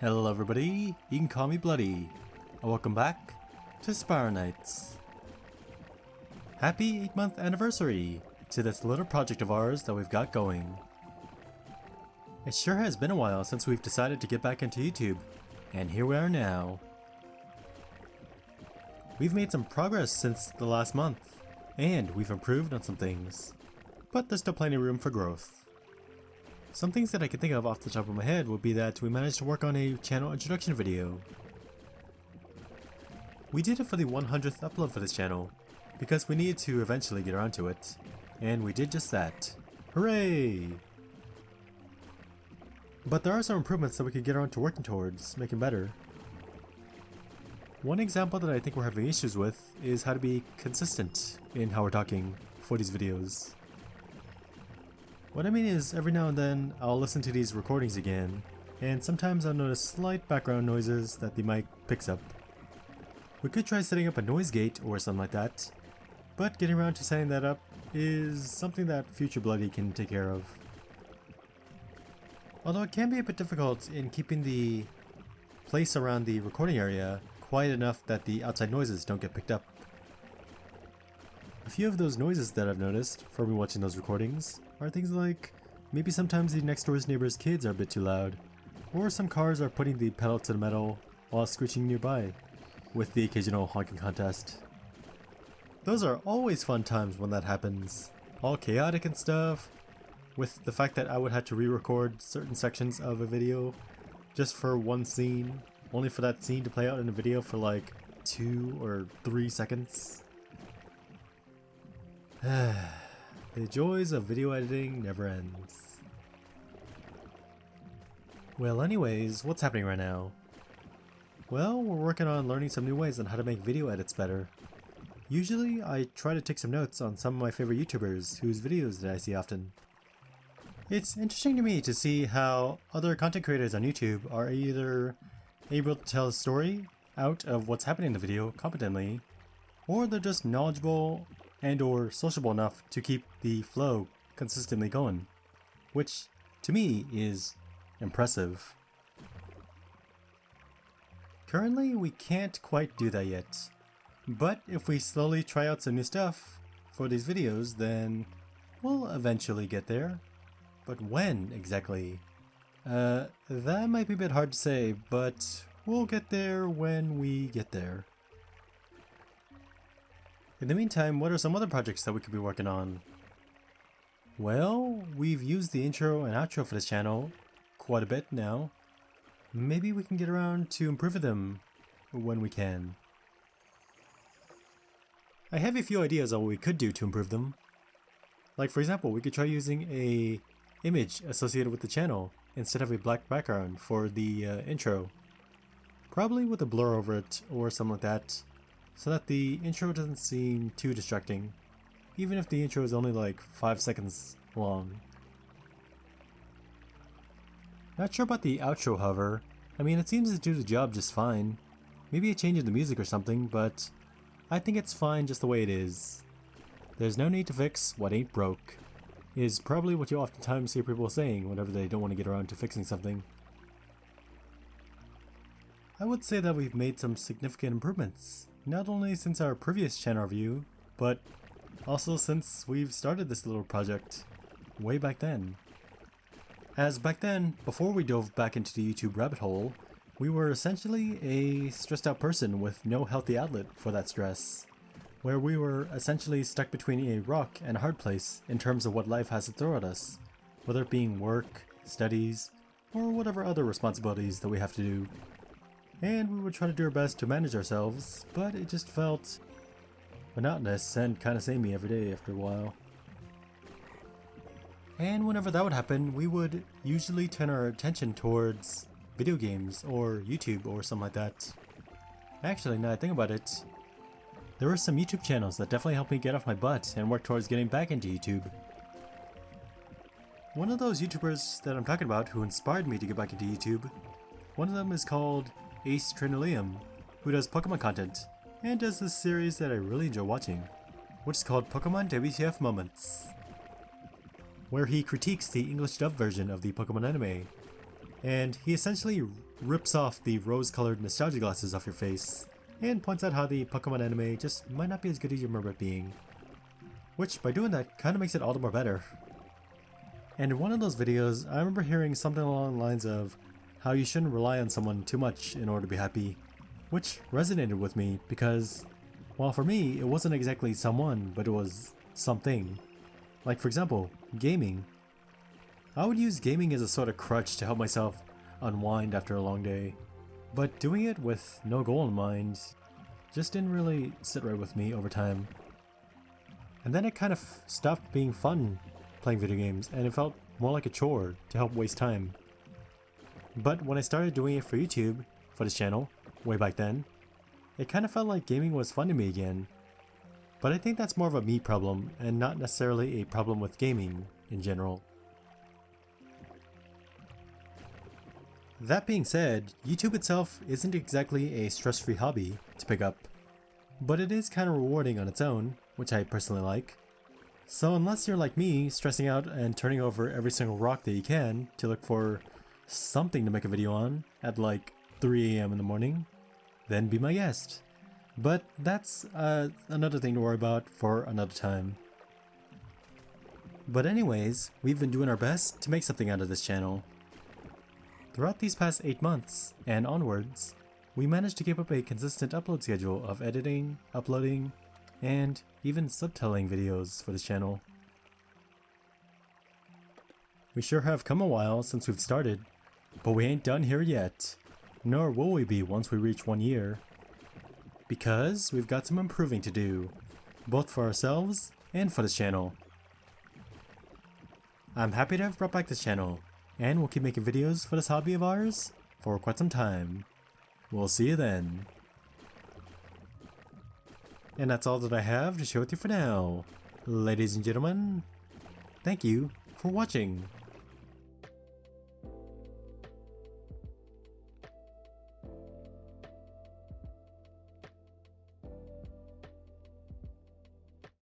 Hello everybody, you can call me Bloody, and welcome back to Spyro Knights. Happy 8-month anniversary to this little project of ours that we've got going. It sure has been a while since we've decided to get back into YouTube, and here we are now. We've made some progress since the last month, and we've improved on some things, but there's still plenty of room for growth. Some things that I can think of off the top of my head would be that we managed to work on a channel introduction video. We did it for the 100th upload for this channel, because we needed to eventually get around to it, and we did just that. Hooray! But there are some improvements that we could get around to working towards, making better. One example that I think we're having issues with is how to be consistent in how we're talking for these videos. What I mean is, every now and then I'll listen to these recordings again, and sometimes I'll notice slight background noises that the mic picks up. We could try setting up a noise gate or something like that, but getting around to setting that up is something that future Bloody can take care of. Although it can be a bit difficult in keeping the place around the recording area quiet enough that the outside noises don't get picked up. A few of those noises that I've noticed from me watching those recordings are things like maybe sometimes the next door's neighbor's kids are a bit too loud, or some cars are putting the pedal to the metal while screeching nearby, with the occasional honking contest. Those are always fun times when that happens, all chaotic and stuff, with the fact that I would have to re-record certain sections of a video just for one scene, only for that scene to play out in a video for like 2 or 3 seconds. The joys of video editing never ends. Well anyways, what's happening right now? Well, we're working on learning some new ways on how to make video edits better. Usually I try to take some notes on some of my favorite YouTubers whose videos that I see often. It's interesting to me to see how other content creators on YouTube are either able to tell a story out of what's happening in the video competently, or they're just knowledgeable and or sociable enough to keep the flow consistently going, which to me is impressive. Currently we can't quite do that yet, but if we slowly try out some new stuff for these videos, then we'll eventually get there. But when exactly? That might be a bit hard to say, but we'll get there when we get there. In the meantime, what are some other projects that we could be working on? Well, we've used the intro and outro for this channel quite a bit now. Maybe we can get around to improving them when we can. I have a few ideas on what we could do to improve them. Like for example, we could try using a image associated with the channel instead of a black background for the intro. Probably with a blur over it or something like that, so that the intro doesn't seem too distracting, even if the intro is only like 5 seconds long. Not sure about the outro, however. I mean, it seems to do the job just fine. Maybe a change in the music or something, but I think it's fine just the way it is. There's no need to fix what ain't broke, is probably what you oftentimes hear people saying whenever they don't want to get around to fixing something. I would say that we've made some significant improvements, not only since our previous channel review, but also since we've started this little project way back then. As back then, before we dove back into the YouTube rabbit hole, we were essentially a stressed out person with no healthy outlet for that stress, where we were essentially stuck between a rock and a hard place in terms of what life has to throw at us, whether it being work, studies, or whatever other responsibilities that we have to do. And we would try to do our best to manage ourselves, but it just felt monotonous and kinda samey every day after a while. And whenever that would happen, we would usually turn our attention towards video games or YouTube or something like that. Actually, now I think about it, there were some YouTube channels that definitely helped me get off my butt and work towards getting back into YouTube. One of those YouTubers that I'm talking about who inspired me to get back into YouTube, one of them is called Ace Trinoleum, who does Pokemon content, and does this series that I really enjoy watching, which is called Pokemon WTF Moments, where he critiques the English dub version of the Pokemon anime, and he essentially rips off the rose-colored nostalgia glasses off your face, and points out how the Pokemon anime just might not be as good as you remember it being. Which, by doing that, kinda makes it all the more better. And in one of those videos, I remember hearing something along the lines of how you shouldn't rely on someone too much in order to be happy, which resonated with me because, while for me, it wasn't exactly someone, but it was something. Like for example, gaming. I would use gaming as a sort of crutch to help myself unwind after a long day, but doing it with no goal in mind just didn't really sit right with me over time. And then it kind of stopped being fun playing video games, and it felt more like a chore to help waste time. But when I started doing it for YouTube, for this channel, way back then, it kind of felt like gaming was fun to me again. But I think that's more of a me problem, and not necessarily a problem with gaming in general. That being said, YouTube itself isn't exactly a stress-free hobby to pick up, but it is kind of rewarding on its own, which I personally like. So unless you're like me, stressing out and turning over every single rock that you can to look for something to make a video on at like 3 AM in the morning, then be my guest. But that's another thing to worry about for another time. But anyways, we've been doing our best to make something out of this channel. Throughout these past 8 months and onwards, we managed to keep up a consistent upload schedule of editing, uploading, and even subtitling videos for this channel. We sure have come a while since we've started, but we ain't done here yet, nor will we be once we reach 1 year. Because we've got some improving to do, both for ourselves and for this channel. I'm happy to have brought back this channel, and we'll keep making videos for this hobby of ours for quite some time. We'll see you then. And that's all that I have to share with you for now. Ladies and gentlemen, thank you for watching.